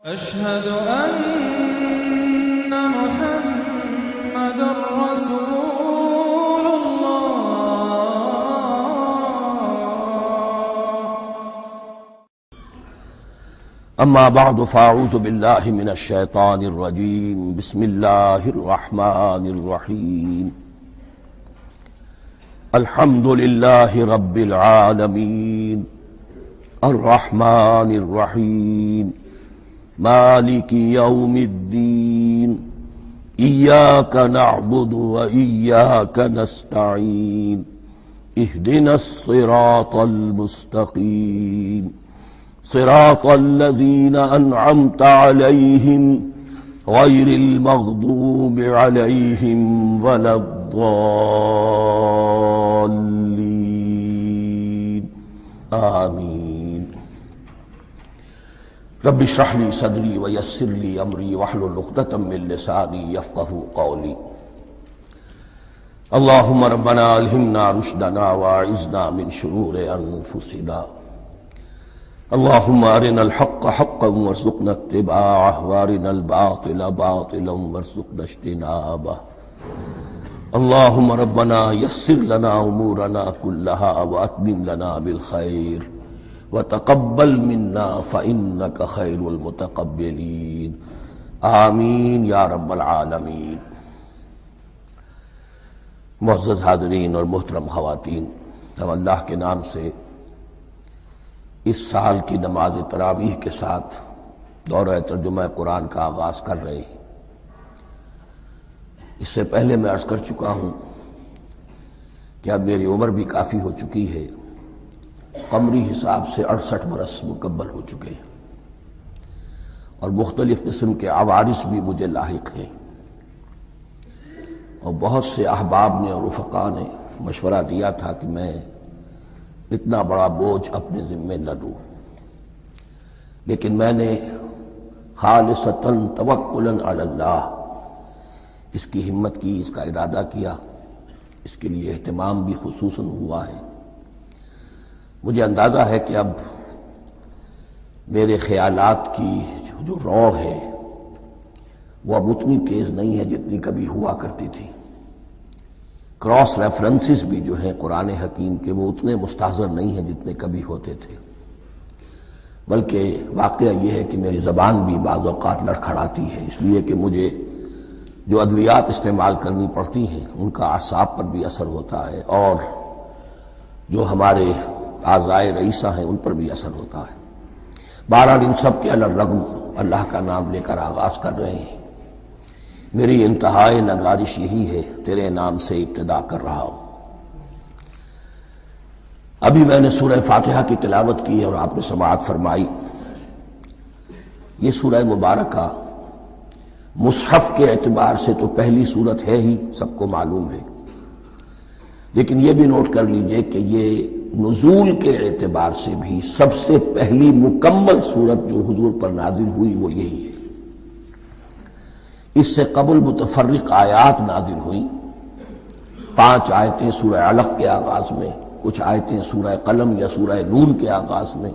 أشهد أن محمد رسول الله. أما بعد فأعوذ بالله من الشيطان الرجيم. بسم الله الرحمن الرحيم. الحمد لله رب العالمين الرحمن الرحيم مالك يوم الدين إياك نعبد وإياك نستعين اهدنا الصراط المستقيم صراط الذين أنعمت عليهم غير المغضوب عليهم ولا الضالين آمين. رب اشرح لي صدري ويسر لي أمري واحلل عقدة من لساني يفقهوا قولي. اللهم ربنا ألهمنا رشدنا وأعذنا من شرور أنفسنا. اللهم أرنا الحق حقا وارزقنا اتباعه وأرنا الباطل باطلا وارزقنا اجتنابه. اللهم ربنا يسر لنا أمورنا كلها وأتمم لنا بالخير وتقبل منا فإنك خير المتقبلين آمین یا رب العالمین. معزز حاضرین اور محترم خواتین، ہم اللہ کے نام سے اس سال کی نماز تراویح کے ساتھ دورہ ترجمہ قرآن کا آغاز کر رہے ہیں۔ اس سے پہلے میں عرض کر چکا ہوں کہ اب میری عمر بھی کافی ہو چکی ہے، قمری حساب سے 68 برس مکمل ہو چکے ہیں، اور مختلف قسم کے عوارض بھی مجھے لاحق ہیں، اور بہت سے احباب نے اور رفقاء نے مشورہ دیا تھا کہ میں اتنا بڑا بوجھ اپنے ذمے نہ لوں، لیکن میں نے خالصتاً توکلاً علی اللہ اس کی ہمت کی، اس کا ارادہ کیا، اس کے لیے اہتمام بھی خصوصاً ہوا ہے۔ مجھے اندازہ ہے کہ اب میرے خیالات کی جو رو ہے وہ اب اتنی تیز نہیں ہے جتنی کبھی ہوا کرتی تھی۔ کراس ریفرنسز بھی جو ہیں قرآن حکیم کے وہ اتنے مستحضر نہیں ہیں جتنے کبھی ہوتے تھے، بلکہ واقعہ یہ ہے کہ میری زبان بھی بعض اوقات لڑکھڑاتی ہے، اس لیے کہ مجھے جو ادویات استعمال کرنی پڑتی ہیں ان کا اعصاب پر بھی اثر ہوتا ہے، اور جو ہمارے اعضائے رئیسہ ہیں ان پر بھی اثر ہوتا ہے۔ بہرحال ان سب کے علی الرغم اللہ کا نام لے کر آغاز کر رہے ہیں۔ میری انتہائی نگارش یہی ہے، تیرے نام سے ابتدا کر رہا ہوں۔ ابھی میں نے سورہ فاتحہ کی تلاوت کی اور آپ نے سماعت فرمائی۔ یہ سورہ مبارکہ مصحف کے اعتبار سے تو پہلی سورت ہے ہی، سب کو معلوم ہے، لیکن یہ بھی نوٹ کر لیجئے کہ یہ نزول کے اعتبار سے بھی سب سے پہلی مکمل سورت جو حضور پر نازل ہوئی وہ یہی ہے۔ اس سے قبل متفرق آیات نازل ہوئیں، 5 آیتیں سورہ علق کے آغاز میں، کچھ آیتیں سورہ قلم یا سورہ نون کے آغاز میں،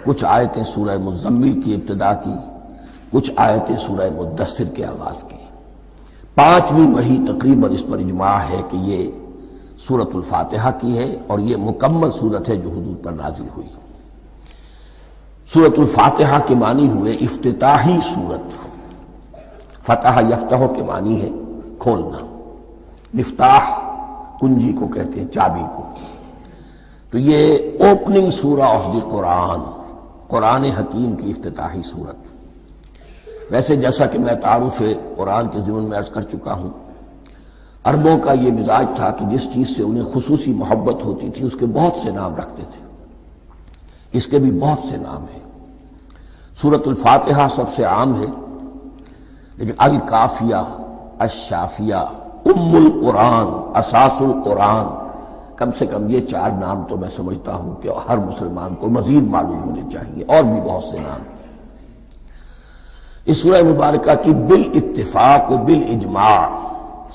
کچھ آیتیں سورہ مزمل کی ابتدا کی، کچھ آیتیں سورہ مدثر کے آغاز کی۔ 5ویں وحی تقریباً اس پر اجماع ہے کہ یہ سورۃ الفاتحہ کی ہے، اور یہ مکمل سورت ہے جو حضور پر نازل ہوئی۔ سورۃ الفاتحہ کے معنی ہوئے افتتاحی سورت، فتح یفتح کے معنی ہے کھولنا، مفتاح کنجی کو کہتے ہیں، چابی کو۔ تو یہ اوپننگ سورہ آف دی قرآن، قرآن حکیم کی افتتاحی سورت۔ ویسے جیسا کہ میں تعارف قرآن کے ضمن میں عرض کر چکا ہوں، عربوں کا یہ مزاج تھا کہ جس چیز سے انہیں خصوصی محبت ہوتی تھی اس کے بہت سے نام رکھتے تھے۔ اس کے بھی بہت سے نام ہیں۔ سورۃ الفاتحہ سب سے عام ہے، لیکن الکافیہ، الشافیہ، ام القرآن، اساس القرآن، کم سے کم یہ 4 نام تو میں سمجھتا ہوں کہ ہر مسلمان کو مزید معلوم ہونے چاہیے، اور بھی بہت سے نام ہیں۔ اس سورہ مبارکہ کی بالاتفاق و بالاجماع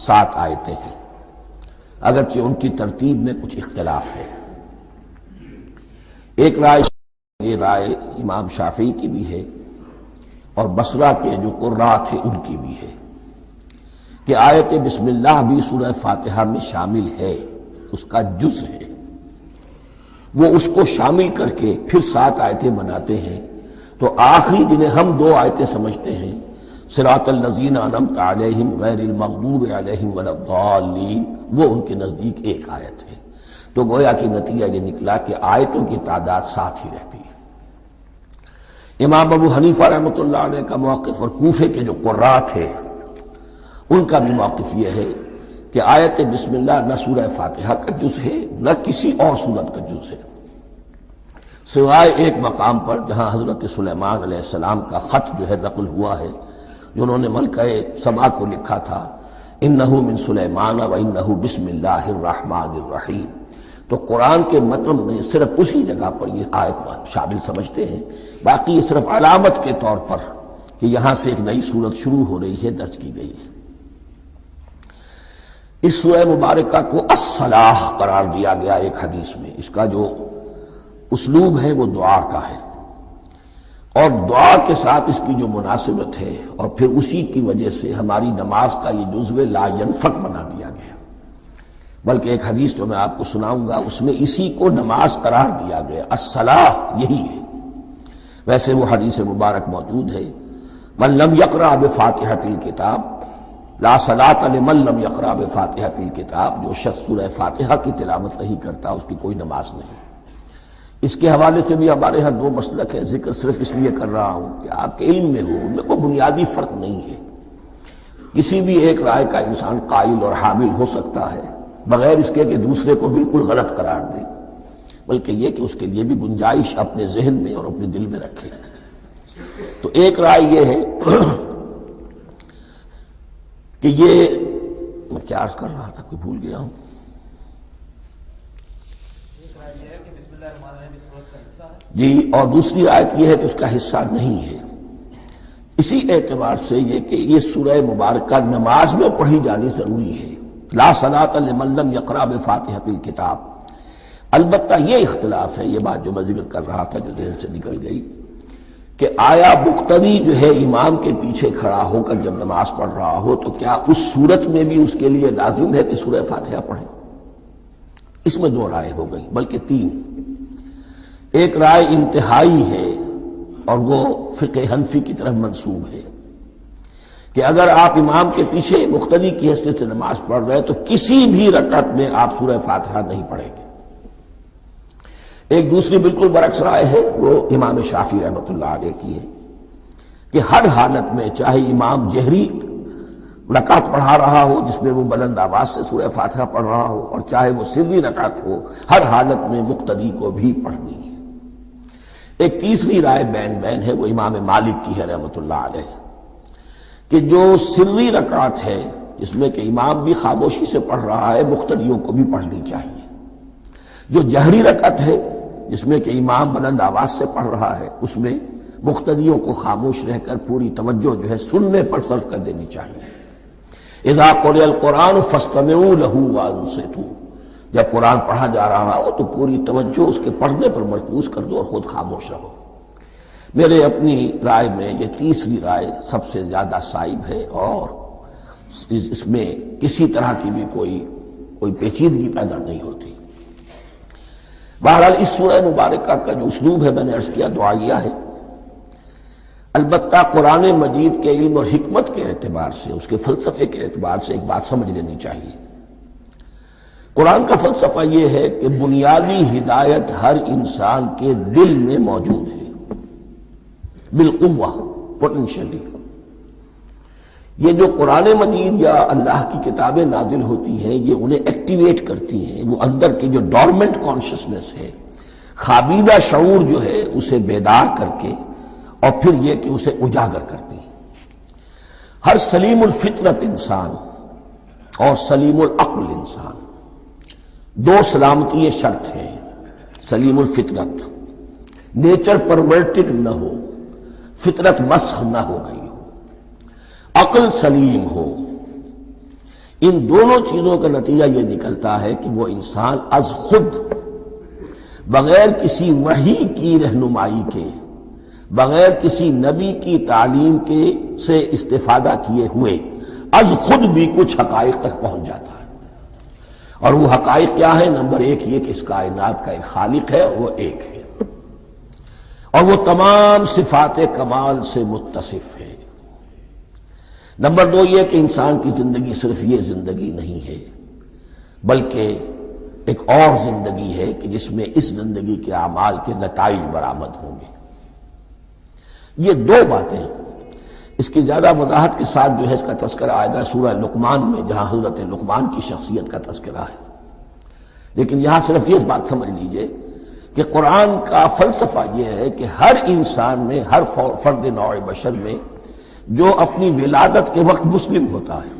7 آیتیں ہیں، اگرچہ ان کی ترتیب میں کچھ اختلاف ہے۔ ایک رائے، یہ رائے امام شافعی کی بھی ہے اور بصرہ کے جو قراء تھے ان کی بھی ہے کہ آیت بسم اللہ بھی سورہ فاتحہ میں شامل ہے، اس کا جز ہے، وہ اس کو شامل کر کے پھر 7 آیتیں بناتے ہیں، تو آخری جنہیں ہم 2 آیتیں سمجھتے ہیں، صراط الذین انعمت علیہم غیر المغضوب علیہم ولا الضالین، وہ ان کے نزدیک ایک آیت ہے۔ تو گویا کہ نتیجہ یہ نکلا کہ آیتوں کی تعداد 7 ہی رہتی ہے۔ امام ابو حنیفہ رحمۃ اللہ علیہ کا موقف اور کوفے کے جو قراء تھے ان کا بھی موقف یہ ہے کہ آیت بسم اللہ نہ سورہ فاتحہ کا جز ہے نہ کسی اور سورت کا جز ہے، سوائے ایک مقام پر جہاں حضرت سلیمان علیہ السلام کا خط جو ہے نقل ہوا ہے، جنہوں نے ملکہ سما کو لکھا تھا انہ من سلیمان و انہ بسم اللہ الرحمن الرحیم، تو قرآن کے متن میں صرف اسی جگہ پر یہ آیت شامل سمجھتے ہیں، باقی یہ صرف علامت کے طور پر کہ یہاں سے ایک نئی سورت شروع ہو رہی ہے درج کی گئی ہے۔ اس سورہ مبارکہ کو الصلاح قرار دیا گیا ایک حدیث میں، اس کا جو اسلوب ہے وہ دعا کا ہے، اور دعا کے ساتھ اس کی جو مناسبت ہے اور پھر اسی کی وجہ سے ہماری نماز کا یہ جزو لا ینفک بنا دیا گیا، بلکہ ایک حدیث جو میں آپ کو سناؤں گا اس میں اسی کو نماز قرار دیا گیا، الصلاح یہی ہے۔ ویسے وہ حدیث مبارک موجود ہے من لم یقرأ بفاتحۃ الکتاب لا صلاۃ لمن لم یقرأ بفاتحۃ الکتاب، جو شخص سورہ فاتحہ کی تلاوت نہیں کرتا اس کی کوئی نماز نہیں۔ اس کے حوالے سے بھی ہمارے ہاں 2 مسلک ہیں، ذکر صرف اس لیے کر رہا ہوں کہ آپ کے علم میں ہو، ان میں کوئی بنیادی فرق نہیں ہے، کسی بھی ایک رائے کا انسان قائل اور حامل ہو سکتا ہے بغیر اس کے کہ دوسرے کو بالکل غلط قرار دے، بلکہ یہ کہ اس کے لیے بھی گنجائش اپنے ذہن میں اور اپنے دل میں رکھے۔ تو ایک رائے یہ ہے کہ یہ میں کیا عرض کر رہا تھا کوئی بھول گیا ہوں، جی، اور دوسری آیت یہ ہے کہ اس کا حصہ نہیں ہے۔ اسی اعتبار سے یہ کہ یہ سورہ مبارکہ نماز میں پڑھی جانی ضروری ہے، لا صلاۃ لمن لم یقرأ بفاتحۃ الکتاب۔ البتہ یہ اختلاف ہے، یہ بات جو میں ذکر کر رہا تھا جو ذہن سے نکل گئی، کہ آیا مقتدی جو ہے امام کے پیچھے کھڑا ہو کر جب نماز پڑھ رہا ہو تو کیا اس صورت میں بھی اس کے لیے لازم ہے کہ سورہ فاتحہ پڑھے؟ اس میں 2 رائے ہو گئی، بلکہ 3۔ ایک رائے انتہائی ہے اور وہ فقہ حنفی کی طرف منسوب ہے کہ اگر آپ امام کے پیچھے مقتدی کی حیثیت سے نماز پڑھ رہے تو کسی بھی رکعت میں آپ سورہ فاتحہ نہیں پڑھیں گے۔ ایک دوسری بالکل برعکس رائے ہے، وہ امام شافعی رحمۃ اللہ علیہ کی ہے کہ ہر حالت میں چاہے امام جہری رکعت پڑھا رہا ہو جس میں وہ بلند آواز سے سورہ فاتحہ پڑھ رہا ہو اور چاہے وہ سری رکعت ہو، ہر حالت میں مقتدی کو بھی پڑھنی ہے۔ ایک تیسری رائے بین ہے، وہ امام مالک کی ہے رحمۃ اللہ علیہ، کہ جو سری رکعت ہے جس میں کہ امام بھی خاموشی سے پڑھ رہا ہے مقتدیوں کو بھی پڑھنی چاہیے، جو جہری رکعت ہے جس میں کہ امام بلند آواز سے پڑھ رہا ہے اس میں مقتدیوں کو خاموش رہ کر پوری توجہ جو ہے سننے پر صرف کر دینی چاہیے۔ اذا قرئ القرآن فاستمعوا له وانصتوا، جب قرآن پڑھا جا رہا ہو تو پوری توجہ اس کے پڑھنے پر مرکوز کر دو اور خود خاموش رہو۔ میرے اپنی رائے میں یہ تیسری رائے سب سے زیادہ صائب ہے اور اس میں کسی طرح کی بھی کوئی پیچیدگی پیدا نہیں ہوتی۔ بہرحال اس سورہ مبارکہ کا جو اسلوب ہے میں نے عرض کیا دعائیہ ہے، البتہ قرآن مجید کے علم اور حکمت کے اعتبار سے، اس کے فلسفے کے اعتبار سے ایک بات سمجھ لینی چاہیے۔ قرآن کا فلسفہ یہ ہے کہ بنیادی ہدایت ہر انسان کے دل میں موجود ہے، بالقوہ، پوٹینشلی۔ یہ جو قرآن مجید یا اللہ کی کتابیں نازل ہوتی ہیں یہ انہیں ایکٹیویٹ کرتی ہیں، وہ اندر کی جو ڈورمنٹ کانشسنس ہے، خوابیدہ شعور جو ہے اسے بیدار کر کے اور پھر یہ کہ اسے اجاگر کرتی ہیں۔ ہر سلیم الفطرت انسان اور سلیم العقل انسان، 2 سلامتی شرط ہیں۔ سلیم الفطرت، نیچر پرورٹڈ نہ ہو، فطرت مسخ نہ ہو گئی ہو، عقل سلیم ہو، ان دونوں چیزوں کا نتیجہ یہ نکلتا ہے کہ وہ انسان از خود بغیر کسی وحی کی رہنمائی کے بغیر کسی نبی کی تعلیم کے سے استفادہ کیے ہوئے از خود بھی کچھ حقائق تک پہنچ جاتا ہے۔ اور وہ حقائق کیا ہے؟ نمبر ایک یہ کہ اس کائنات کا ایک خالق ہے اور وہ ایک ہے، اور وہ تمام صفات کمال سے متصف ہے۔ نمبر دو یہ کہ انسان کی زندگی صرف یہ زندگی نہیں ہے، بلکہ ایک اور زندگی ہے کہ جس میں اس زندگی کے اعمال کے نتائج برآمد ہوں گے۔ یہ دو باتیں، اس کی زیادہ وضاحت کے ساتھ جو ہے اس کا تذکرہ آئے گا سورہ لقمان میں، جہاں حضرت لقمان کی شخصیت کا تذکرہ ہے۔ لیکن یہاں صرف یہ بات سمجھ لیجئے کہ قرآن کا فلسفہ یہ ہے کہ ہر انسان میں، ہر فرد نوع بشر میں جو اپنی ولادت کے وقت مسلم ہوتا ہے،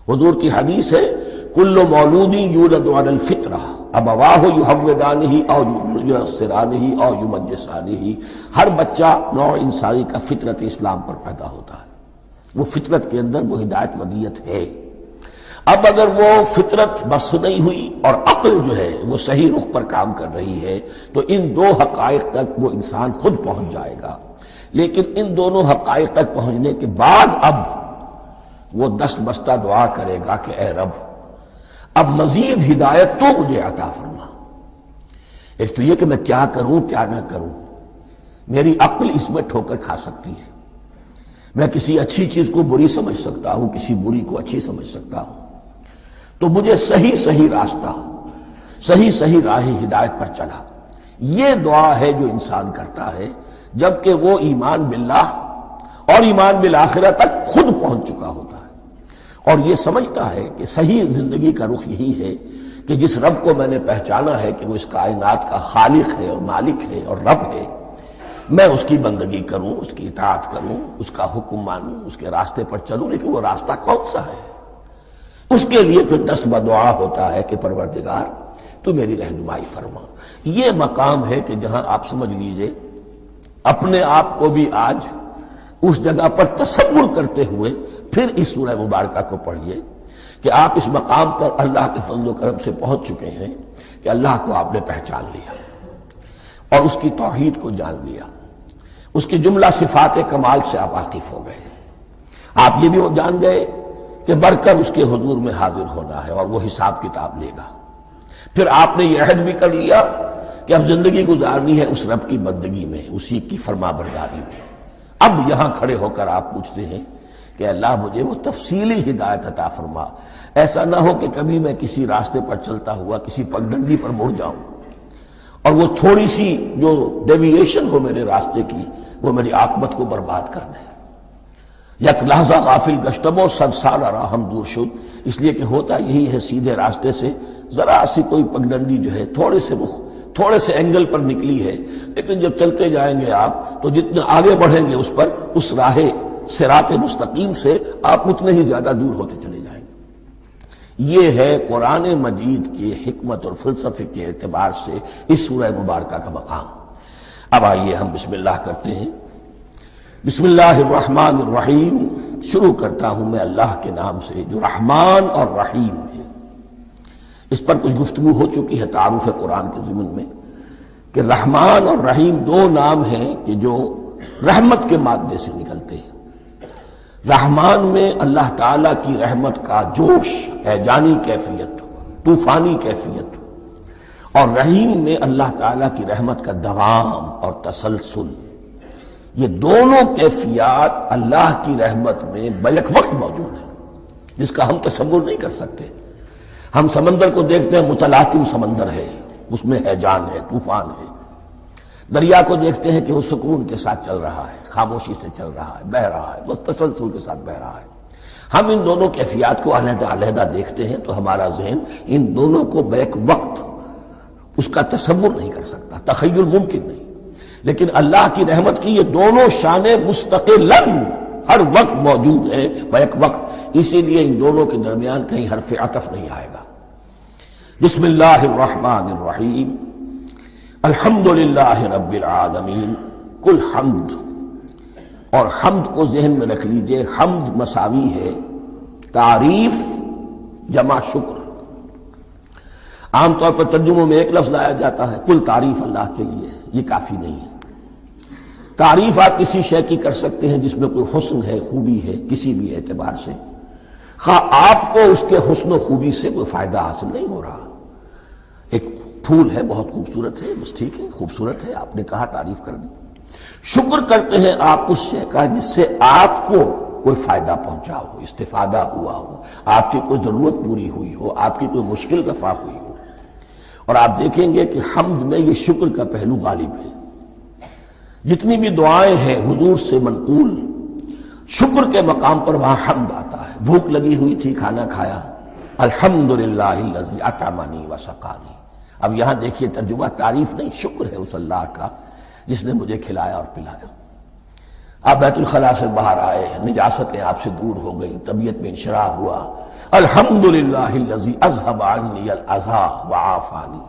حضور کی حدیث ہے کل مولود یولد علی الفطرہ ابواہ یحودانہ او ینصرانہ او یمجسانہ، ہر بچہ نوع انسانی کا فطرت اسلام پر پیدا ہوتا ہے، وہ فطرت کے اندر وہ ہدایت ودیت ہے۔ اب اگر وہ فطرت بس نہیں ہوئی اور عقل جو ہے وہ صحیح رخ پر کام کر رہی ہے تو ان دو حقائق تک وہ انسان خود پہنچ جائے گا۔ لیکن ان دونوں حقائق تک پہنچنے کے بعد اب وہ دست بستہ دعا کرے گا کہ اے رب اب مزید ہدایت تو مجھے عطا فرما۔ ایک تو یہ کہ میں کیا کروں کیا نہ کروں، میری عقل اس میں ٹھوکر کھا سکتی ہے، میں کسی اچھی چیز کو بری سمجھ سکتا ہوں، کسی بری کو اچھی سمجھ سکتا ہوں، تو مجھے صحیح راستہ، صحیح راہ ہدایت پر چلا۔ یہ دعا ہے جو انسان کرتا ہے جبکہ وہ ایمان باللہ اور ایمان بالآخرہ تک خود پہنچ چکا ہوتا ہے، اور یہ سمجھتا ہے کہ صحیح زندگی کا رخ یہی ہے کہ جس رب کو میں نے پہچانا ہے کہ وہ اس کائنات کا خالق ہے اور مالک ہے اور رب ہے، میں اس کی بندگی کروں، اس کی اطاعت کروں، اس کا حکم مانوں، اس کے راستے پر چلوں۔ لیکن وہ راستہ کون سا ہے؟ اس کے لیے پھر دست بدعا ہوتا ہے کہ پروردگار تو میری رہنمائی فرما۔ یہ مقام ہے کہ جہاں آپ سمجھ لیجئے اپنے آپ کو بھی آج اس جگہ پر تصور کرتے ہوئے پھر اس سورہ مبارکہ کو پڑھیے کہ آپ اس مقام پر اللہ کے فضل و کرم سے پہنچ چکے ہیں کہ اللہ کو آپ نے پہچان لیا اور اس کی توحید کو جان لیا، اس کی جملہ صفات کمال سے آپ واقف ہو گئے۔ آپ یہ بھی جان گئے کہ بڑھ کر اس کے حضور میں حاضر ہونا ہے اور وہ حساب کتاب لے گا۔ پھر آپ نے یہ عہد بھی کر لیا کہ اب زندگی گزارنی ہے اس رب کی بندگی میں، اسی کی فرما برداری میں۔ اب یہاں کھڑے ہو کر آپ پوچھتے ہیں کہ اللہ مجھے وہ تفصیلی ہدایت عطا فرما، ایسا نہ ہو کہ کبھی میں کسی راستے پر چلتا ہوا کسی پگڈنڈی پر مڑ جاؤں اور وہ تھوڑی سی جو ڈیوییشن ہو میرے راستے کی وہ میری عاقبت کو برباد کر دے۔ یک لحظہ غافل گشتم و صد سال راہم دور شد، اس لیے کہ ہوتا یہی ہے سیدھے راستے سے ذرا سی کوئی پگڈنڈی جو ہے تھوڑے سے اینگل پر نکلی ہے، لیکن جب چلتے جائیں گے آپ تو جتنے آگے بڑھیں گے اس پر، اس راہ صراط مستقیم سے آپ اتنے ہی زیادہ دور ہوتے چلے جائیں گے۔ یہ ہے قرآن مجید کی حکمت اور فلسفے کے اعتبار سے اس سورہ مبارکہ کا مقام۔ اب آئیے ہم بسم اللہ کرتے ہیں۔ بسم اللہ الرحمن الرحیم، شروع کرتا ہوں میں اللہ کے نام سے جو رحمان اور رحیم ہے۔ اس پر کچھ گفتگو ہو چکی ہے تعارف قرآن کے ضمن میں کہ رحمان اور رحیم دو نام ہیں کہ جو رحمت کے مادے سے نکلتے ہیں۔ رحمان میں اللہ تعالیٰ کی رحمت کا جوش، ہیجانی کیفیت، طوفانی کیفیت، اور رحیم میں اللہ تعالیٰ کی رحمت کا دوام اور تسلسل۔ یہ دونوں کیفیات اللہ کی رحمت میں بیک وقت موجود ہیں، جس کا ہم تصور نہیں کر سکتے۔ ہم سمندر کو دیکھتے ہیں، متلاطم سمندر ہے، اس میں ہیجان ہے، طوفان ہے۔ دریا کو دیکھتے ہیں کہ وہ سکون کے ساتھ چل رہا ہے، خاموشی سے چل رہا ہے، بہہ رہا ہے، بس تسلسل کے ساتھ بہہ رہا ہے۔ ہم ان دونوں کیفیات کو علیحدہ علیحدہ دیکھتے ہیں تو ہمارا ذہن ان دونوں کو بیک وقت اس کا تصور نہیں کر سکتا، تخیل ممکن نہیں۔ لیکن اللہ کی رحمت کی یہ دونوں شانیں مستقلاً ہر وقت موجود ہیں بیک وقت، اسی لیے ان دونوں کے درمیان کہیں حرف عطف نہیں آئے گا۔ بسم اللہ الرحمن الرحیم، الحمد للہ رب العالمین، کل حمد، اور حمد کو ذہن میں رکھ لیجئے، حمد مساوی ہے تعریف جمع شکر۔ عام طور پر ترجموں میں ایک لفظ لایا جاتا ہے، کل تعریف اللہ کے لیے، یہ کافی نہیں ہے۔ تعریف آپ کسی شے کی کر سکتے ہیں جس میں کوئی حسن ہے، خوبی ہے، کسی بھی اعتبار سے، خواہ آپ کو اس کے حسن و خوبی سے کوئی فائدہ حاصل نہیں ہو رہا۔ ایک پھول ہے، بہت خوبصورت ہے، بس ٹھیک ہے، خوبصورت ہے، آپ نے کہا، تعریف کر دی۔ شکر کرتے ہیں آپ اس شے کا جس سے آپ کو کوئی فائدہ پہنچا ہو، استفادہ ہوا ہو، آپ کی کوئی ضرورت پوری ہوئی ہو، آپ کی کوئی مشکل رفع ہوئی ہو۔ اور آپ دیکھیں گے کہ حمد میں یہ شکر کا پہلو غالب ہے۔ جتنی بھی دعائیں ہیں حضور سے منقول، شکر کے مقام پر وہاں حمد آتا ہے۔ بھوک لگی ہوئی تھی، کھانا کھایا، الحمدللہ الذی اطعمنی وسقانی۔ اب یہاں دیکھیے ترجمہ، تعریف نہیں، شکر ہے اس اللہ کا جس نے مجھے کھلایا اور پلایا۔ آپ بیت الخلاء سے باہر آئے، نجاستیں آپ سے دور ہو گئی، طبیعت میں انشراح ہوا، الحمدللہ الذی اذھب عنی الاذی وعافانی۔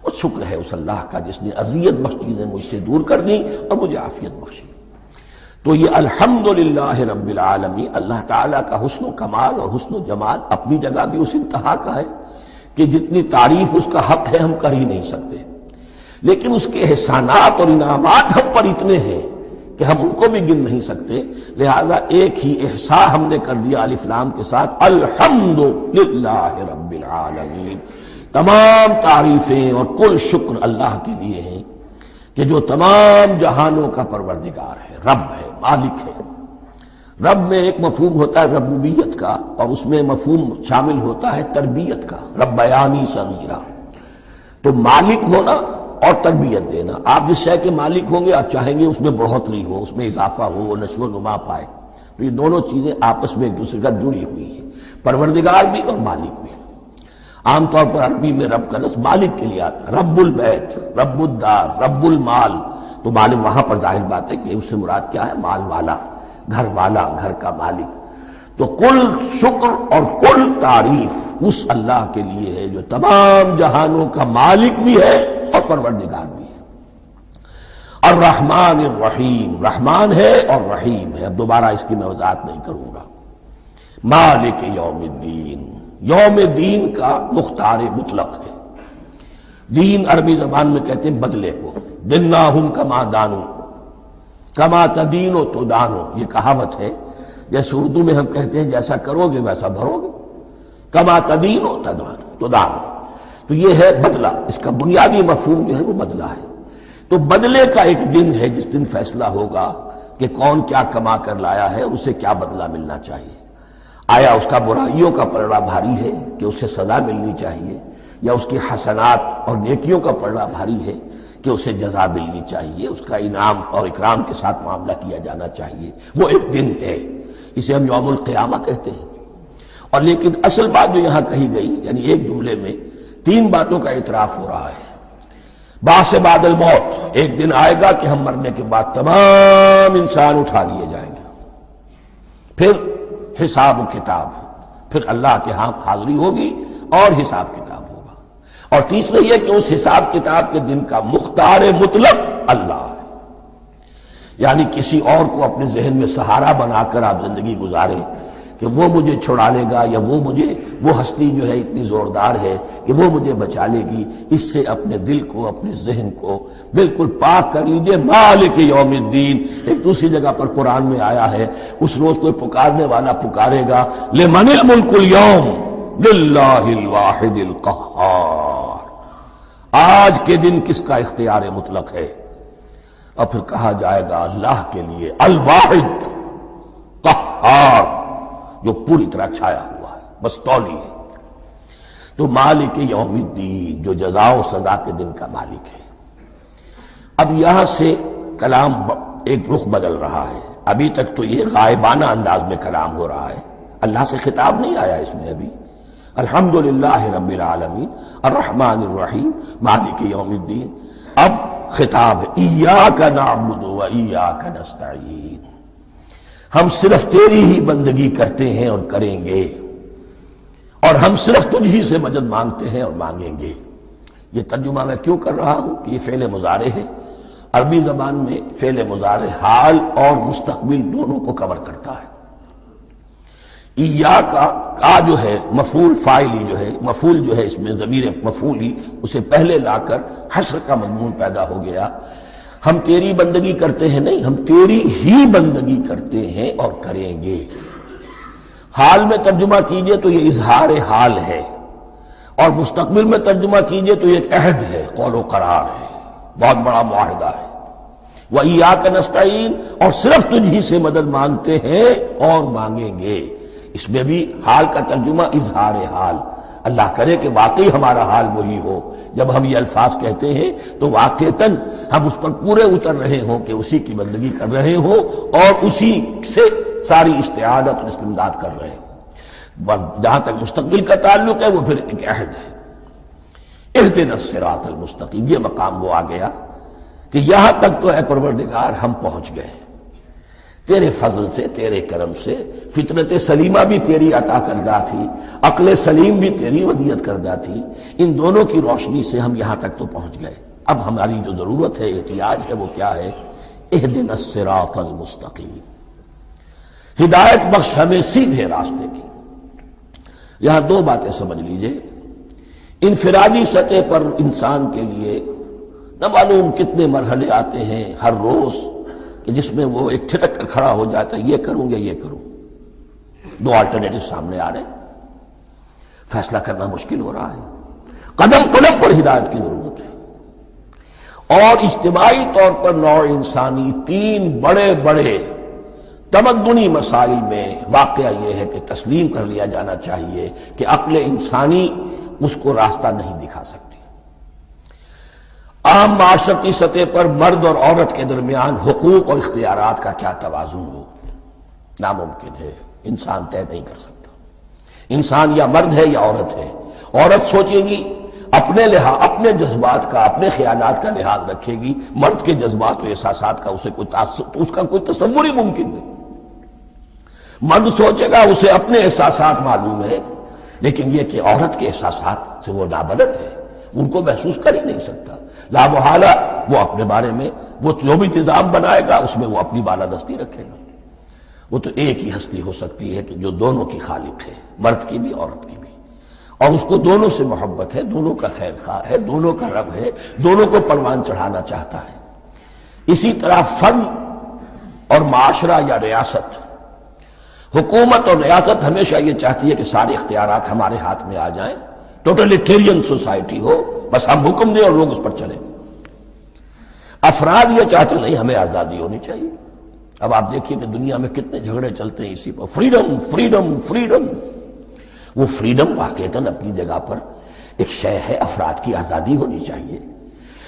وہ شکر ہے اس اللہ کا جس نے اذیت بخش چیزیں مجھ سے دور کر دیں اور مجھے عافیت بخشی۔ تو یہ الحمدللہ رب العالمین، اللہ تعالیٰ کا حسن و کمال اور حسن و جمال اپنی جگہ بھی اس انتہا کا ہے کہ جتنی تعریف اس کا حق ہے ہم کر ہی نہیں سکتے، لیکن اس کے احسانات اور انعامات ہم پر اتنے ہیں کہ ہم ان کو بھی گن نہیں سکتے۔ لہذا ایک ہی احصاء ہم نے کر دیا الف لام کے ساتھ، الحمدللہ رب العالمین۔ تمام تعریفیں اور کل شکر اللہ کے لیے ہیں کہ جو تمام جہانوں کا پروردگار ہے، رب ہے، مالک ہے۔ رب میں ایک مفہوم ہوتا ہے ربوبیت کا، اور اس میں مفہوم شامل ہوتا ہے تربیت کا، ربیانی صغیرہ۔ تو مالک ہونا اور تربیت دینا، آپ جس شے کے مالک ہوں گے آپ چاہیں گے اس میں بڑھوتری ہو، اس میں اضافہ ہو، وہ نشو و نما پائے۔ تو یہ دونوں چیزیں آپس میں ایک دوسرے کا جڑی ہوئی ہیں، پروردگار بھی اور مالک بھی۔ عام طور پر عربی میں رب کا لفظ مالک کے لیے آتا ہے، رب البیت، رب الدار، رب المال۔ تو مالک وہاں پر ظاہر بات ہے کہ اس سے مراد کیا ہے، مال والا، گھر والا، گھر کا مالک۔ تو کل شکر اور کل تعریف اس اللہ کے لیے ہے جو تمام جہانوں کا مالک بھی ہے اور پروردگار بھی ہے۔ الرحمن الرحیم، رحمان ہے اور رحیم ہے۔ اب دوبارہ اس کی میں وضاحت نہیں کروں گا۔ مالک یوم الدین، یوم دین کا مختار مطلق ہے۔ دین عربی زبان میں کہتے ہیں بدلے کو، دناہم کما دانو، کما تدینو تو دانو، یہ کہاوت ہے۔ جیسے اردو میں ہم کہتے ہیں جیسا کرو گے ویسا بھرو گے، کما تدینو تو دانو۔ تو یہ ہے بدلہ، اس کا بنیادی مفہوم جو ہے وہ بدلہ ہے۔ تو بدلے کا ایک دن ہے جس دن فیصلہ ہوگا کہ کون کیا کما کر لایا ہے اور اسے کیا بدلہ ملنا چاہیے۔ آیا اس کا برائیوں کا پلڑا بھاری ہے کہ اسے سزا ملنی چاہیے، یا اس کی حسنات اور نیکیوں کا پلڑا بھاری ہے کہ اسے جزا ملنی چاہیے، اس کا انعام اور اکرام کے ساتھ معاملہ کیا جانا چاہیے۔ وہ ایک دن ہے، اسے ہم یوم القیامہ کہتے ہیں۔ اور لیکن اصل بات جو یہاں کہی گئی، یعنی ایک جملے میں تین باتوں کا اعتراف ہو رہا ہے۔ بعث بعد الموت، ایک دن آئے گا کہ ہم مرنے کے بعد تمام انسان اٹھا لیے جائیں گے، پھر حساب و کتاب، پھر اللہ کے ہاں حاضری ہوگی اور حساب کتاب ہوگا۔ اور تیسرا یہ کہ اس حساب کتاب کے دن کا مختار مطلق اللہ ہے، یعنی کسی اور کو اپنے ذہن میں سہارا بنا کر آپ زندگی گزاریں کہ وہ مجھے چھڑا لے گا، یا وہ ہستی جو ہے اتنی زوردار ہے کہ وہ مجھے بچا لے گی، اس سے اپنے دل کو، اپنے ذہن کو بالکل پاک کر لیجئے۔ مالک یوم الدین، ایک دوسری جگہ پر قرآن میں آیا ہے، اس روز کوئی پکارنے والا پکارے گا، لمن الملک اليوم للہ الواحد القہار، آج کے دن کس کا اختیار مطلق ہے؟ اور پھر کہا جائے گا اللہ کے لیے، الواحد قہار، جو پوری طرح چھایا ہوا ہے، بس تولی ہے۔ تو مالک یوم الدین، جو جزا و سزا کے دن کا مالک ہے۔ اب یہاں سے کلام ایک رخ بدل رہا ہے۔ ابھی تک تو یہ غائبانہ انداز میں کلام ہو رہا ہے، اللہ سے خطاب نہیں آیا اس میں ابھی۔ الحمدللہ رب العالمین الرحمن الرحیم مالک یوم الدین۔ اب خطاب ہے، ایاک نعبد و ایاک نستعین، ہم صرف تیری ہی بندگی کرتے ہیں اور کریں گے، اور ہم صرف تجھ ہی سے مدد مانگتے ہیں اور مانگیں گے۔ یہ ترجمہ میں کیوں کر رہا ہوں کہ یہ فعل مضارع ہے۔ عربی زبان میں فعل مضارع حال اور مستقبل دونوں کو کور کرتا ہے۔ ایاک کا جو ہے مفعول فاعلی جو ہے، مفعول جو ہے اس میں ضمیر مفعولی، اسے پہلے لا کر حشر کا مضمون پیدا ہو گیا۔ ہم تیری بندگی کرتے ہیں نہیں، ہم تیری ہی بندگی کرتے ہیں اور کریں گے۔ حال میں ترجمہ کیجئے تو یہ اظہار حال ہے، اور مستقبل میں ترجمہ کیجئے تو یہ ایک عہد ہے، قول و قرار ہے، بہت بڑا معاہدہ ہے۔ وَإِيَّاكَ نَسْتَعِينُ، اور صرف تجھ ہی سے مدد مانگتے ہیں اور مانگیں گے۔ اس میں بھی حال کا ترجمہ اظہار حال، اللہ کرے کہ واقعی ہمارا حال وہی ہو، جب ہم یہ الفاظ کہتے ہیں تو واقعتاً ہم اس پر پورے اتر رہے ہوں کہ اسی کی بندگی کر رہے ہوں اور اسی سے ساری استعانت اور استمداد کر رہے ہیں۔ جہاں تک مستقبل کا تعلق ہے وہ پھر ایک عہد ہے، اہدنا الصراط المستقیم، یہ مقام وہ آ گیا کہ یہاں تک تو اے پروردگار ہم پہنچ گئے تیرے فضل سے، تیرے کرم سے۔ فطرت سلیمہ بھی تیری عطا کردہ تھی، عقل سلیم بھی تیری ودیعت کردہ تھی، ان دونوں کی روشنی سے ہم یہاں تک تو پہنچ گئے۔ اب ہماری جو ضرورت ہے، احتیاج ہے، وہ کیا ہے؟ اہدنا الصراط المستقیم، ہدایت بخش ہمیں سیدھے راستے کی۔ یہاں دو باتیں سمجھ لیجئے، انفرادی سطح پر انسان کے لیے نہ معلوم کتنے مرحلے آتے ہیں ہر روز کہ جس میں وہ ایک ٹھٹک کر کھڑا ہو جاتا ہے، یہ کروں یا یہ کروں، دو آلٹرنیٹو سامنے آ رہے ہیں، فیصلہ کرنا مشکل ہو رہا ہے، قدم قدم پر ہدایت کی ضرورت ہے۔ اور اجتماعی طور پر نوع انسانی تین بڑے بڑے تمدنی مسائل میں واقعہ یہ ہے کہ تسلیم کر لیا جانا چاہیے کہ عقل انسانی اس کو راستہ نہیں دکھا سکتی۔ عام معاشرتی سطح پر مرد اور عورت کے درمیان حقوق اور اختیارات کا کیا توازن ہو، ناممکن ہے، انسان طے نہیں کر سکتا۔ انسان یا مرد ہے یا عورت ہے، عورت سوچے گی اپنے جذبات کا، اپنے خیالات کا لحاظ رکھے گی، مرد کے جذبات و احساسات کا اس کا کوئی تصور ہی ممکن نہیں۔ مرد سوچے گا اسے اپنے احساسات معلوم ہے، لیکن یہ کہ عورت کے احساسات سے وہ نابلد ہے، ان کو محسوس کر ہی نہیں سکتا، لا محالہ وہ اپنے بارے میں وہ جو بھی نظام بنائے گا اس میں وہ اپنی بالادستی رکھے گا۔ وہ تو ایک ہی ہستی ہو سکتی ہے کہ جو دونوں کی خالق ہے، مرد کی بھی عورت کی بھی، اور اس کو دونوں سے محبت ہے، دونوں کا خیر خواہ ہے، دونوں کا رب ہے، دونوں کو پروان چڑھانا چاہتا ہے۔ اسی طرح فرد اور معاشرہ یا ریاست، حکومت اور ریاست ہمیشہ یہ چاہتی ہے کہ سارے اختیارات ہمارے ہاتھ میں آ جائیں، ٹوٹلیٹیرین سوسائٹی ہو، بس ہم حکم دیں اور لوگ اس پر چلیں۔ افراد یہ چاہتے نہیں، ہمیں آزادی ہونی چاہیے۔ اب آپ دیکھیے کہ دنیا میں کتنے جھگڑے چلتے ہیں اسی پر، فریڈم فریڈم فریڈم۔ وہ فریڈم واقعتاً اپنی جگہ پر ایک شے ہے، افراد کی آزادی ہونی چاہیے،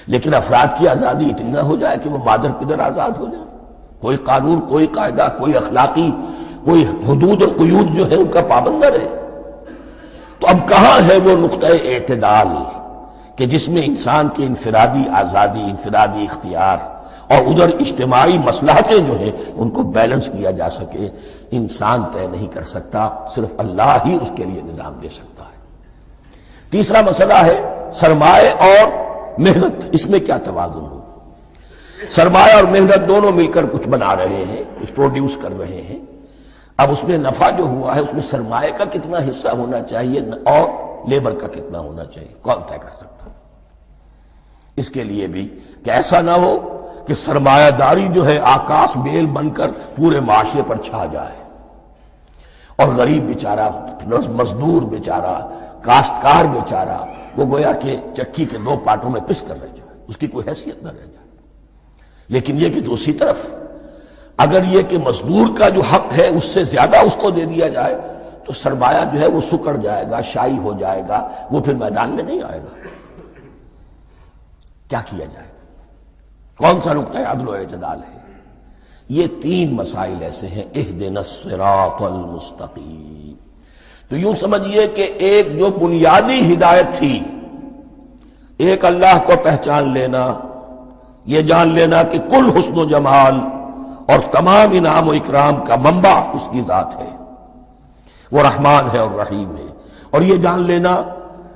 لیکن افراد کی آزادی اتنی نہ ہو جائے کہ وہ مادر پدر آزاد ہو جائے، کوئی قانون، کوئی قاعدہ، کوئی اخلاقی کوئی حدود اور قیود جو ہے ان کا پابند نہ رہے۔ تو اب کہاں ہے وہ نقطہ اعتدال کہ جس میں انسان کی انفرادی آزادی، انفرادی اختیار اور ادھر اجتماعی مصلحتیں جو ہیں ان کو بیلنس کیا جا سکے؟ انسان طے نہیں کر سکتا، صرف اللہ ہی اس کے لیے نظام دے سکتا ہے۔ تیسرا مسئلہ ہے سرمایہ اور محنت، اس میں کیا توازن ہو؟ سرمایہ اور محنت دونوں مل کر کچھ بنا رہے ہیں، کچھ پروڈیوس کر رہے ہیں۔ اب اس میں نفع جو ہوا ہے اس میں سرمایہ کا کتنا حصہ ہونا چاہیے اور لیبر کا کتنا ہونا چاہیے، کون طے کر سکتا ہے؟ اس کے لیے بھی کہ ایسا نہ ہو کہ سرمایہ داری جو ہے آکاش بیل بن کر پورے معاشرے پر چھا جائے اور غریب بیچارہ، مزدور بیچارہ، کاشتکار بیچارہ وہ گویا کہ چکی کے دو پارٹوں میں پس کر رہ جائے، اس کی کوئی حیثیت نہ رہ جائے۔ لیکن یہ کہ دوسری طرف اگر یہ کہ مزدور کا جو حق ہے اس سے زیادہ اس کو دے دیا جائے تو سرمایہ جو ہے وہ سکڑ جائے گا، شائی ہو جائے گا، وہ پھر میدان میں نہیں آئے گا۔ کیا کیا جائے؟ کون سا نقطہ عدل و اعتدال ہے؟ یہ تین مسائل ایسے ہیں، اہدنا الصراط المستقیم۔ تو یوں سمجھیے کہ ایک جو بنیادی ہدایت تھی، ایک اللہ کو پہچان لینا، یہ جان لینا کہ کل حسن و جمال اور تمام انعام و اکرام کا منبع اس کی ذات ہے، وہ رحمان ہے اور رحیم ہے، اور یہ جان لینا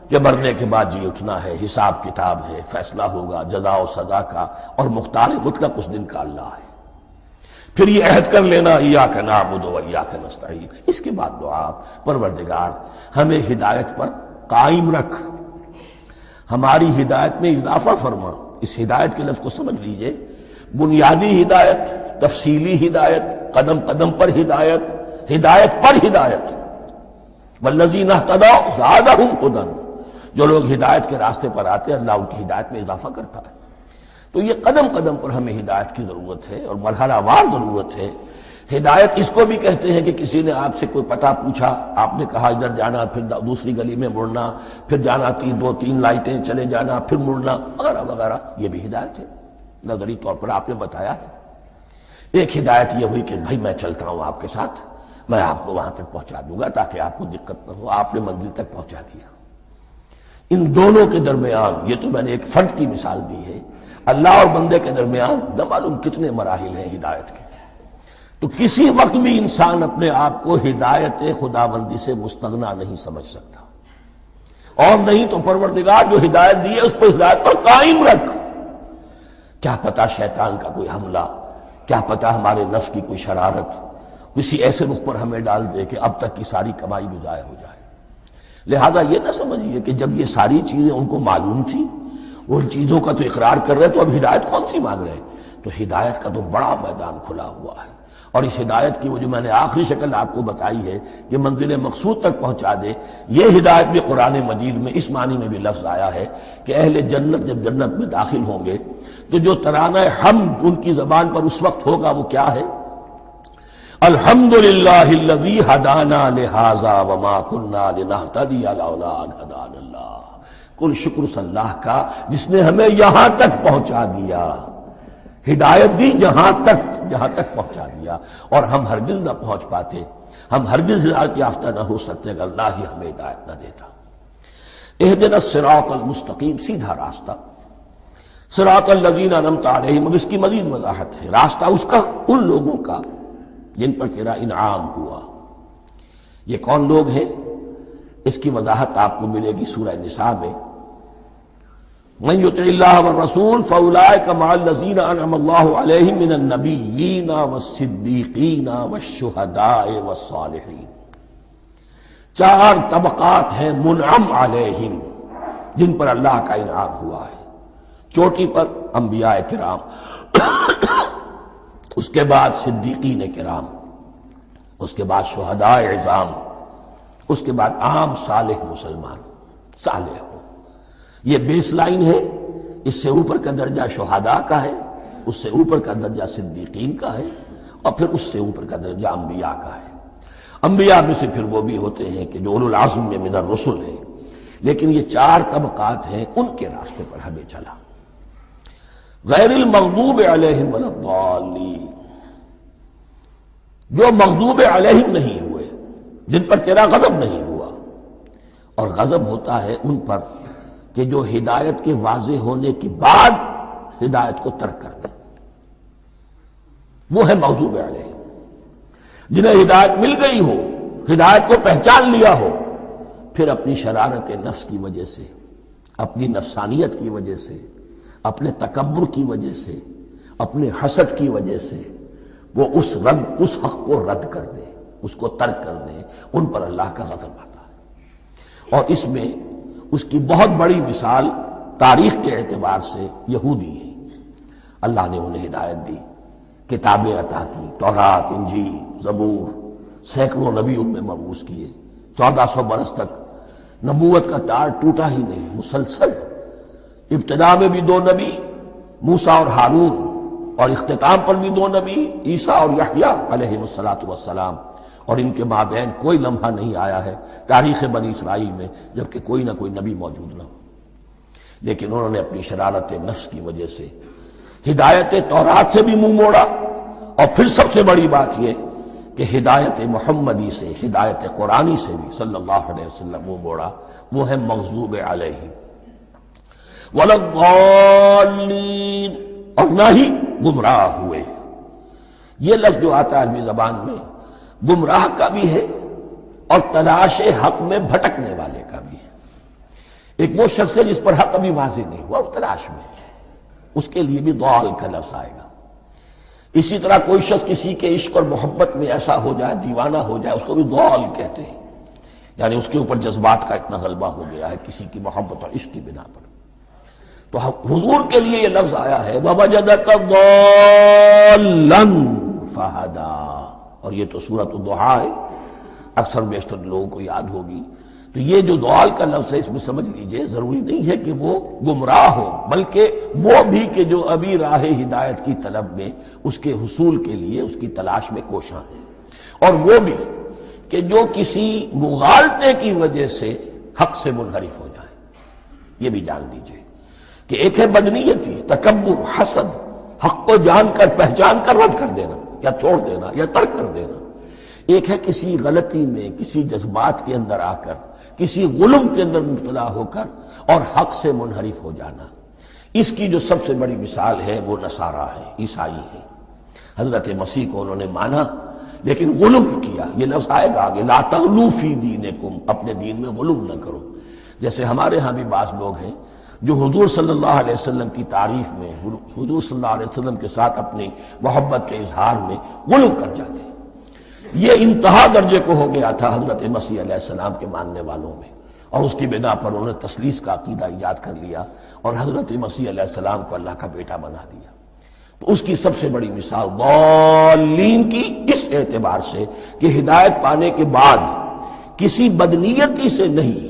کہ مرنے کے بعد جی اٹھنا ہے، حساب کتاب ہے، فیصلہ ہوگا جزا و سزا کا، اور مختار مطلق اس دن کا اللہ ہے۔ پھر یہ عہد کر لینا ایاک نعبد و ایاک نستعین۔ اس کے بعد دعا، پروردگار ہمیں ہدایت پر قائم رکھ، ہماری ہدایت میں اضافہ فرما۔ اس ہدایت کے لفظ کو سمجھ لیجئے، بنیادی ہدایت، تفصیلی ہدایت، قدم قدم پر ہدایت، ہدایت پر ہدایت. والذین اہتدوا زادہم ھدی، جو لوگ ہدایت کے راستے پر آتے ہیں اللہ ان کی ہدایت میں اضافہ کرتا ہے. تو یہ قدم قدم پر ہمیں ہدایت کی ضرورت ہے اور مرحلہ وار ضرورت ہے. ہدایت اس کو بھی کہتے ہیں کہ کسی نے آپ سے کوئی پتہ پوچھا، آپ نے کہا ادھر جانا، پھر دوسری گلی میں مڑنا، پھر جانا 2-3 لائٹیں چلے جانا، پھر مڑنا وغیرہ وغیرہ، یہ بھی ہدایت ہے. نظری طور پر آپ نے بتایا ہے. ایک ہدایت یہ ہوئی کہ بھائی میں چلتا ہوں آپ کے ساتھ، میں آپ کو وہاں تک پہنچا دوں گا تاکہ آپ کو دقت نہ ہو، آپ نے منزل تک پہنچا دیا. ان دونوں کے درمیان، یہ تو میں نے ایک فرد کی مثال دی ہے، اللہ اور بندے کے درمیان نہ معلوم کتنے مراحل ہیں ہدایت کے. تو کسی وقت بھی انسان اپنے آپ کو ہدایت خداوندی سے مستغنا نہیں سمجھ سکتا، اور نہیں تو پروردگار جو ہدایت دی ہے اس پر ہدایت پر قائم رکھ. کیا پتہ شیطان کا کوئی حملہ، کیا پتہ ہمارے نفس کی کوئی شرارت کسی ایسے رخ پر ہمیں ڈال دے کہ اب تک کی ساری کمائی بھی ضائع ہو جائے. لہذا یہ نہ سمجھیے کہ جب یہ ساری چیزیں ان کو معلوم تھی، ان چیزوں کا تو اقرار کر رہے تو اب ہدایت کون سی مانگ رہے ہیں. تو ہدایت کا تو بڑا میدان کھلا ہوا ہے، اور اس ہدایت کی وہ جو میں نے آخری شکل آپ کو بتائی ہے کہ منزل مقصود تک پہنچا دے، یہ ہدایت بھی قرآن مجید میں اس معنی میں بھی لفظ آیا ہے کہ اہل جنت جب جنت میں داخل ہوں گے تو جو ترانہ حمد ان کی زبان پر اس وقت ہوگا وہ کیا ہے؟ الحمدللہ الذی ہدانا لہذا وما کننا لنہتدی لولا ان ہدانا اللہ. کل شکر اللہ کا جس نے ہمیں یہاں تک پہنچا دیا، ہدایت دی یہاں تک پہنچا دیا، اور ہم ہرگز نہ پہنچ پاتے، ہم ہرگز ہدایت یافتہ نہ ہو سکتے اگر اللہ ہی ہمیں ہدایت نہ دیتا. اہدنا الصراط المستقیم، سیدھا راستہ. صراط الذین انعمت علیہم، اب اس کی مزید وضاحت ہے. راستہ اس کا ان لوگوں کا جن پر تیرا انعام ہوا. یہ کون لوگ ہیں؟ اس کی وضاحت آپ کو ملے گی سورہ نساء میں. من یطع اللہ والرسول فاولئک مع الذین انعم اللہ علیہم من النبیین والصدیقین والشہداء والصالحین. 4 طبقات ہیں منعم علیہم جن پر اللہ کا انعام ہوا ہے. چوٹی پر انبیاء کرام، اس کے بعد صدیقین کرام، اس کے بعد شہداء عظام، اس کے بعد عام صالح مسلمان صالح ہو. یہ بیس لائن ہے. اس سے اوپر کا درجہ شہداء کا ہے، اس سے اوپر کا درجہ صدیقین کا ہے، اور پھر اس سے اوپر کا درجہ انبیاء کا ہے. انبیاء میں سے پھر وہ بھی ہوتے ہیں کہ جو اولو العزم میں من الرسل ہیں. لیکن یہ 4 طبقات ہیں، ان کے راستے پر ہمیں چلا. غیر المغضوب علیہم ولا الضالین، جو مغضوب علیہم نہیں ہوئے، جن پر تیرا غضب نہیں ہوا. اور غضب ہوتا ہے ان پر کہ جو ہدایت کے واضح ہونے کے بعد ہدایت کو ترک کر دیں، وہ ہے مغضوب علیہم. جنہیں ہدایت مل گئی ہو، ہدایت کو پہچان لیا ہو، پھر اپنی شرارت نفس کی وجہ سے، اپنی نفسانیت کی وجہ سے، اپنے تکبر کی وجہ سے، اپنے حسد کی وجہ سے وہ اس حق کو رد کر دیں، اس کو ترک کر دیں. ان پر اللہ کا غضب آتا ہے. اور اس میں اس کی بہت بڑی مثال تاریخ کے اعتبار سے یہودی ہے. اللہ نے انہیں ہدایت دی، کتابیں عطا کی، تورات، انجیل، زبور، سینکڑوں نبی ان میں مبعوث کیے. 1400 برس تک نبوت کا تار ٹوٹا ہی نہیں، مسلسل. ابتدا میں بھی 2 نبی، موسیٰ اور ہارون، اور اختتام پر بھی 2 نبی، عیسیٰ اور یحییٰ علیہ السلام. اور ان کے مابین کوئی لمحہ نہیں آیا ہے تاریخ بنی اسرائیل میں جبکہ کوئی نہ کوئی نبی موجود نہ ہو. لیکن انہوں نے اپنی شرارت نفس کی وجہ سے ہدایت تورات سے بھی منہ موڑا، اور پھر سب سے بڑی بات یہ کہ ہدایت محمدی سے، ہدایت قرآنی سے بھی صلی اللہ علیہ وسلم منہ موڑا. وہ ہے مغضوب علیہم ولا الضالین، اور نہ ہی گمراہ ہوئے. یہ لفظ جو آتا ہے عربی زبان میں گمراہ کا بھی ہے اور تلاش حق میں بھٹکنے والے کا بھی ہے. ایک وہ شخص ہے جس پر حق ابھی واضح نہیں ہوا، وہ تلاش میں ہے، اس کے لیے بھی ضال کا لفظ آئے گا. اسی طرح کوئی شخص کسی کے عشق اور محبت میں ایسا ہو جائے، دیوانہ ہو جائے، اس کو بھی ضال کہتے ہیں. یعنی اس کے اوپر جذبات کا اتنا غلبہ ہو گیا ہے کسی کی محبت اور عشق کی بنا پر. تو حضور کے لیے یہ لفظ آیا ہے وَوَجَدَكَ ضَالًّا فَهَدَىٰ، اور یہ تو سورۃ الضحیٰ ہے، اکثر بیشتر لوگوں کو یاد ہوگی۔ تو یہ جو ضال کا لفظ ہے اس میں سمجھ لیجئے ضروری نہیں ہے کہ وہ گمراہ ہو، بلکہ وہ بھی کہ جو ابھی راہ ہدایت کی طلب میں اس کے حصول کے لیے اس کی تلاش میں کوشاں ہے، اور وہ بھی کہ جو کسی مغالطے کی وجہ سے حق سے منحرف ہو جائے۔ یہ بھی جان لیجئے کہ ایک ہے بدنیتی، تکبر، حسد، حق کو جان کر پہچان کر رد کر دینا یا چھوڑ دینا یا ترک کر دینا، ایک ہے کسی غلطی میں، کسی جذبات کے اندر آ کر، کسی غلو کے اندر مبتلا ہو کر اور حق سے منحرف ہو جانا۔ اس کی جو سب سے بڑی مثال ہے وہ نصارہ ہے، عیسائی ہے۔ حضرت مسیح کو انہوں نے مانا لیکن غلو کیا، یہ لفظ آئے گا آگے، لا تغلو فی دینکم، اپنے دین میں غلو نہ کرو۔ جیسے ہمارے ہاں بھی بعض لوگ ہیں جو حضور صلی اللہ علیہ وسلم کی تعریف میں، حضور صلی اللہ علیہ وسلم کے ساتھ اپنی محبت کے اظہار میں غلو کر جاتے ہیں۔ یہ انتہا درجے کو ہو گیا تھا حضرت مسیح علیہ السلام کے ماننے والوں میں، اور اس کی بنا پر انہوں نے تثلیث کا عقیدہ ایجاد کر لیا اور حضرت مسیح علیہ السلام کو اللہ کا بیٹا بنا دیا۔ تو اس کی سب سے بڑی مثال ضالین کی اس اعتبار سے کہ ہدایت پانے کے بعد کسی بدنیتی سے نہیں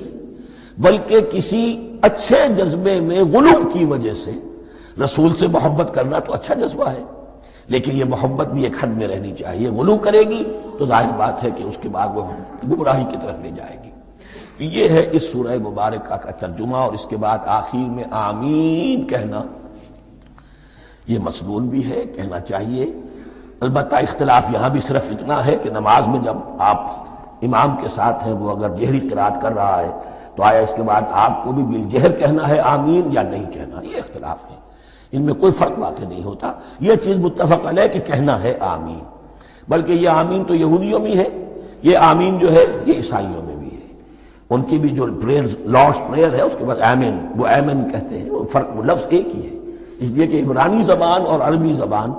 بلکہ کسی اچھے جذبے میں غلو کی وجہ سے، رسول سے محبت کرنا تو اچھا جذبہ ہے لیکن یہ محبت بھی ایک حد میں رہنی چاہیے۔ غلو کرے گی تو ظاہر بات ہے کہ اس کے بعد وہ گمراہی کی طرف لے جائے گی۔ یہ ہے اس سورہ مبارکہ کا ترجمہ، اور اس کے بعد آخر میں آمین کہنا یہ مسنون بھی ہے، کہنا چاہیے۔ البتہ اختلاف یہاں بھی صرف اتنا ہے کہ نماز میں جب آپ امام کے ساتھ ہیں، وہ اگر جہری قرات کر رہا ہے تو آیا اس کے بعد آپ کو بھی بالجہر کہنا ہے آمین یا نہیں کہنا، یہ اختلاف ہے، ان میں کوئی فرق واقع نہیں ہوتا۔ یہ چیز متفق علیہ کہ کہنا ہے آمین، بلکہ یہ آمین تو یہودیوں میں ہے، یہ آمین جو ہے یہ عیسائیوں میں بھی ہے۔ ان کی بھی جو پریئر، لارڈس پریئر ہے، اس کے بعد آمین، وہ آمین کہتے ہیں، وہ فرق، وہ لفظ ایک ہی ہے۔ اس لیے کہ عبرانی زبان اور عربی زبان،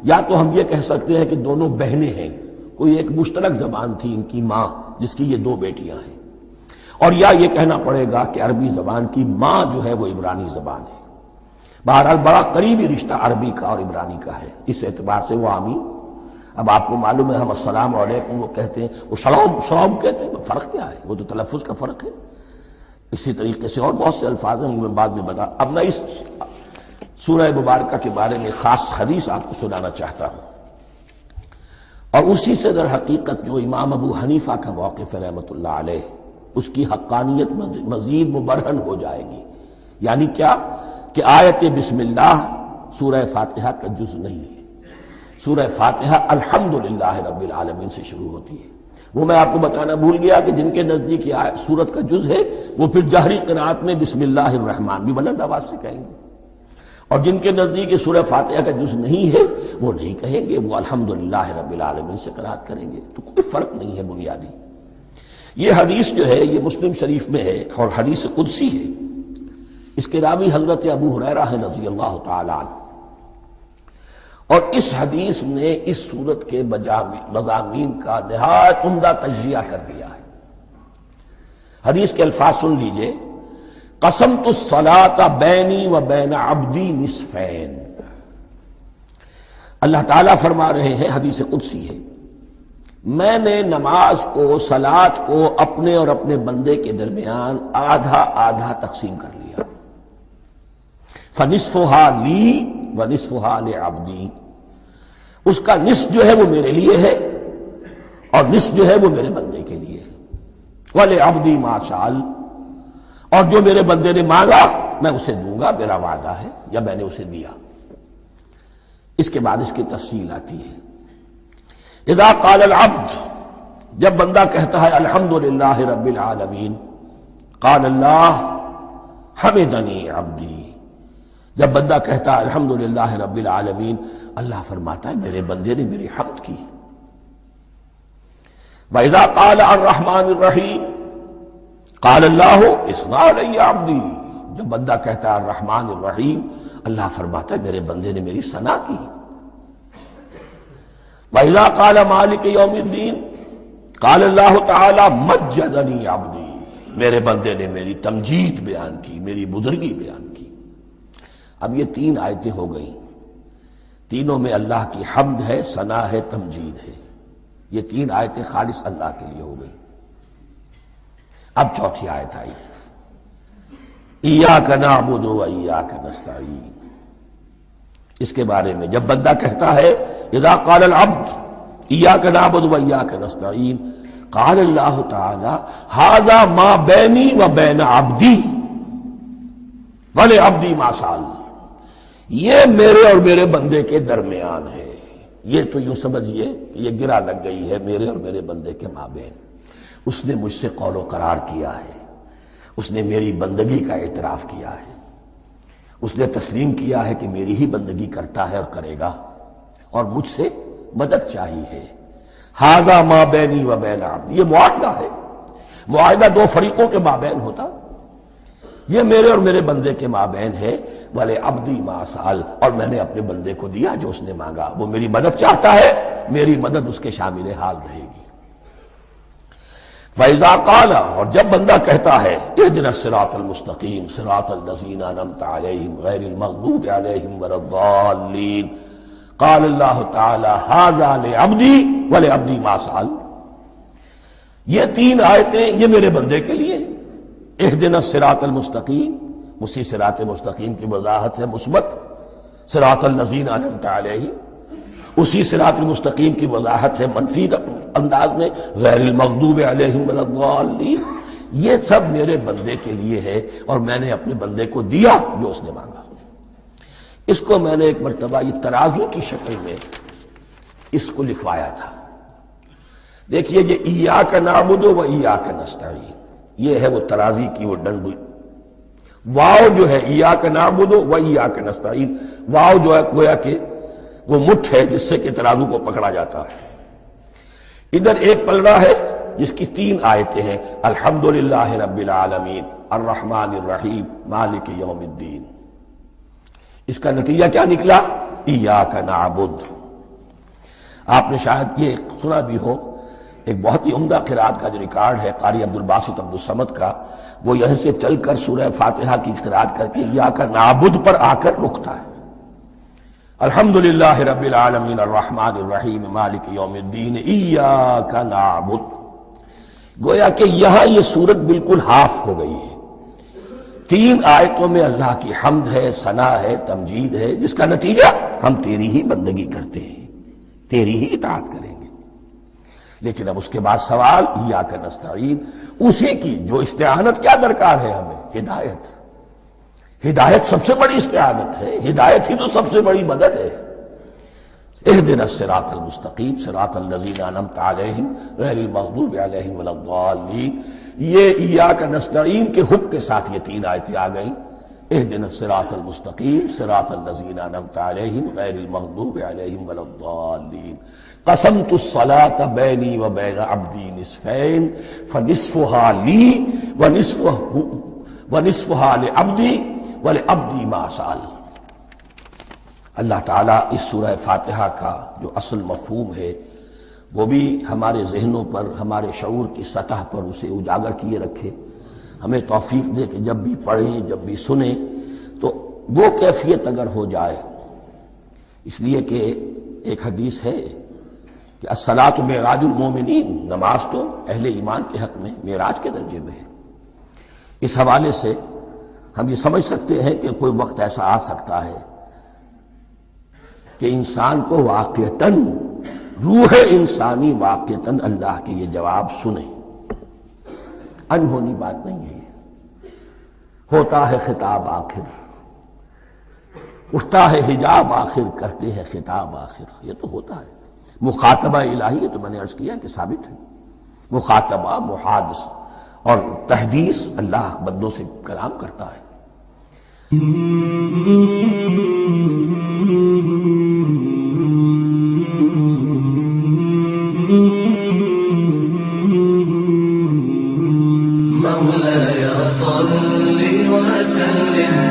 یا تو ہم یہ کہہ سکتے ہیں کہ دونوں بہنیں ہیں، کوئی ایک مشترک زبان تھی ان کی ماں جس کی یہ دو بیٹیاں ہیں، اور یا یہ کہنا پڑے گا کہ عربی زبان کی ماں جو ہے وہ عبرانی زبان ہے۔ بہرحال بڑا قریبی رشتہ عربی کا اور عبرانی کا ہے، اس اعتبار سے وہ آمین۔ اب آپ کو معلوم ہے ہم السلام علیکم وہ کہتے ہیں، وہ سلام کہتے ہیں، فرق کیا ہے؟ وہ تو تلفظ کا فرق ہے۔ اسی طریقے سے اور بہت سے الفاظ ہیں، میں بعد میں بتا۔ اب میں اس سورہ مبارکہ کے بارے میں خاص حدیث آپ کو سنانا چاہتا ہوں، اور اسی سے در حقیقت جو امام ابو حنیفہ کا موقف ہے رحمۃ اللہ علیہ، اس کی حقانیت مزید مبرہن ہو جائے گی۔ یعنی کیا کہ آیت بسم اللہ سورہ فاتحہ کا جز نہیں ہے، سورہ فاتحہ الحمدللہ رب العالمین سے شروع ہوتی ہے۔ وہ میں آپ کو بتانا بھول گیا کہ جن کے نزدیک یہ سورت کا جز ہے وہ پھر جہری قرات میں بسم اللہ الرحمن بھی بلند آواز سے کہیں گے، اور جن کے نزدیک یہ سورہ فاتحہ کا جز نہیں ہے وہ نہیں کہیں گے، وہ الحمدللہ رب العالمین سے قرات کریں گے۔ تو کوئی فرق نہیں ہے بنیادی۔ یہ حدیث جو ہے یہ مسلم شریف میں ہے اور حدیث قدسی ہے۔ اس کے راوی حضرت ابو ہریرہ ہے رضی اللہ تعالی عنہ، اور اس حدیث نے اس سورت کے مضامین کا نہایت عمدہ تجزیہ کر دیا ہے۔ حدیث کے الفاظ سن لیجئے، قسمت الصلاۃ بینی و بین عبدی نصفین۔ اللہ تعالیٰ فرما رہے ہیں، حدیث قدسی ہے، میں نے نماز کو، صلاۃ کو اپنے اور اپنے بندے کے درمیان آدھا آدھا تقسیم کر لیا۔ فنصفها لی ونصفها لعبدی، اس کا نصف جو ہے وہ میرے لیے ہے اور نصف جو ہے وہ میرے بندے کے لیے ہے۔ وَلِعَبْدِي مَا سَأَلَ، اور جو میرے بندے نے مانگا میں اسے دوں گا، میرا وعدہ ہے یا میں نے اسے دیا۔ اس کے بعد اس کی تفصیل آتی ہے، اذا قال العبد، جب بندہ کہتا ہے الحمدللہ رب العالمین، قال اللہ حمدنی عبدی، جب بندہ کہتا ہے الحمدللہ رب العالمین، اللہ فرماتا ہے میرے بندے نے میری حمد کی۔ وَإِذَا قَالَ الرَّحْمَٰنِ الرَّحِيمِ قَالَ اللَّهُ اثْنَىٰ عَلَيَّ عَبْدِي، جب بندہ کہتا ہے الرحمن الرحیم، اللہ فرماتا ہے میرے بندے نے میری ثنا کی۔ وَإِذَا قَالَ مَالِكِ يَوْمِ الدِّينِ قَالَ اللَّهُ تَعَالَىٰ مَجَّدَنِي عَبْدِي، میرے بندے نے میری تمجید بیان کی، میری بزرگی بیان کی۔ اب یہ 3 آیتیں ہو گئیں، تینوں میں اللہ کی حمد ہے، ثنا ہے، تمجید ہے. یہ 3 آیتیں خالص اللہ کے لیے ہو گئیں. اب چوتھی آیت آئی، ایاک نعبد و ایاک نستعین. اس کے بارے میں جب بندہ کہتا ہے اذا قال العبد ایاک نعبد و ایاک نستعین، قال اللہ تعالی ھذا ما بینی و بین عبدی ولعبدی ما سأل. یہ میرے اور میرے بندے کے درمیان ہے. یہ تو یوں سمجھیے کہ یہ گرہ لگ گئی ہے میرے اور میرے بندے کے مابین. اس نے مجھ سے قول و قرار کیا ہے، اس نے میری بندگی کا اعتراف کیا ہے، اس نے تسلیم کیا ہے کہ میری ہی بندگی کرتا ہے اور کرے گا، اور مجھ سے مدد چاہیے ہے. ھذا ما بینی و بین عبدی، یہ معاہدہ ہے. معاہدہ 2 فریقوں کے مابین ہوتا، یہ میرے اور میرے بندے کے مابین ہے. وَلِ عَبْدِي مَا سَأَلَ، اور میں نے اپنے بندے کو دیا جو اس نے مانگا. وہ میری مدد چاہتا ہے، میری مدد اس کے شامل حال رہے گی. فَإِذَا قَالَ، اور جب بندہ کہتا ہے اهْدِنَا الصِّرَاطَ الْمُسْتَقِيمَ صِرَاطَ الَّذِينَ أَنْعَمْتَ عَلَيْهِمْ غَيْرِ الْمَغْضُوبِ عَلَيْهِمْ وَلَا الضَّالِّينَ، قَالَ اللَّهُ تَعَالَى هَذَا لِعَبْدِي وَلِعَبْدِي مَا سَأَلَ. یہ 3 آیتیں یہ میرے بندے کے لیے ہیں. اهْدِنَا الصِّرَاطَ الْمُسْتَقِيمَ، اسی صراط مستقیم کی وضاحت ہے مثبت. صراط الذین انعمت علیہم، اسی صراط المستقیم کی وضاحت ہے منفی انداز میں، غیر المغضوب علیہم ولا الضالین. یہ سب میرے بندے کے لیے ہے اور میں نے اپنے بندے کو دیا جو اس نے مانگا. اس کو میں نے ایک مرتبہ یہ ترازو کی شکل میں اس کو لکھوایا تھا. دیکھیے یہ ایاک نعبد و ایاک نستعین، یہ ہے وہ ترازی کی وہ ڈنڈی. واو جو ہے ایاک نعبد و ایاک نستعین، واو جو ہے گویا کہ وہ مٹھ ہے جس سے کہ ترازو کو پکڑا جاتا ہے. ادھر ایک پلڑا ہے جس کی 3 آیتیں ہیں، الحمدللہ رب العالمین الرحمن الرحیم مالک یوم الدین. اس کا نتیجہ کیا نکلا؟ ایاک نعبد. آپ نے شاید یہ سنا بھی ہو، ایک بہت ہی عمدہ قرات کا جو ریکارڈ ہے قاری عبدالباسط عبدالصمد کا، وہ یہیں سے چل کر سورہ فاتحہ کی قرات کر کے ایاک نعبد پر آ کر رکتا ہے. الحمدللہ رب العالمین الرحمن الرحیم مالک یوم الدین ایاک نعبد. گویا کہ یہاں یہ صورت بالکل ہاف ہو گئی ہے. 3 آیتوں میں اللہ کی حمد ہے، ثنا ہے، تمجید ہے، جس کا نتیجہ ہم تیری ہی بندگی کرتے ہیں، تیری ہی اطاعت کریں گے. لیکن اب اس کے بعد سوال ایاک نستعین، اسی کی جو استعانت کیا درکار ہے ہمیں؟ ہدایت. ہدایت سب سے بڑی استعانت ہے، ہدایت ہی تو سب سے بڑی مدد ہے. اهدنا الصراط المستقیم صراط الذین انعمت علیہم غیر المغضوب علیہم ولا الضالین. یہ ایاک نستعین کے حکم کے ساتھ یہ 3 آیتیں آ گئیں. اهدنا الصراط المستقیم صراط الذین انعمت علیہم غیر المغضوب علیہم ولا الضالین. قسمت الصلاة بینی و بین عبدی نصفین فنصفها لی ونصفها لعبدی ولعبدی ما سأل. اللہ تعالیٰ اس سورہ فاتحہ کا جو اصل مفہوم ہے وہ بھی ہمارے ذہنوں پر، ہمارے شعور کی سطح پر اسے اجاگر کیے رکھے. ہمیں توفیق دے کہ جب بھی پڑھیں، جب بھی سنیں تو وہ کیفیت اگر ہو جائے. اس لیے کہ ایک حدیث ہے کہ الصلاۃ معراج المومنین، نماز تو اہل ایمان کے حق میں معراج کے درجے میں ہے. اس حوالے سے ہم یہ سمجھ سکتے ہیں کہ کوئی وقت ایسا آ سکتا ہے کہ انسان کو واقعتاً، روح انسانی واقعتاً اللہ کے یہ جواب سنے. انہونی بات نہیں ہے. ہوتا ہے خطاب آخر، اٹھتا ہے حجاب آخر، کرتے ہیں خطاب آخر. یہ تو ہوتا ہے. مخاطبہ الہی، یہ تو میں نے عرض کیا کہ ثابت ہے. مخاطبہ، محادث اور تحدیث، اللہ بندوں سے کلام کرتا ہے. مولاي صل وسلم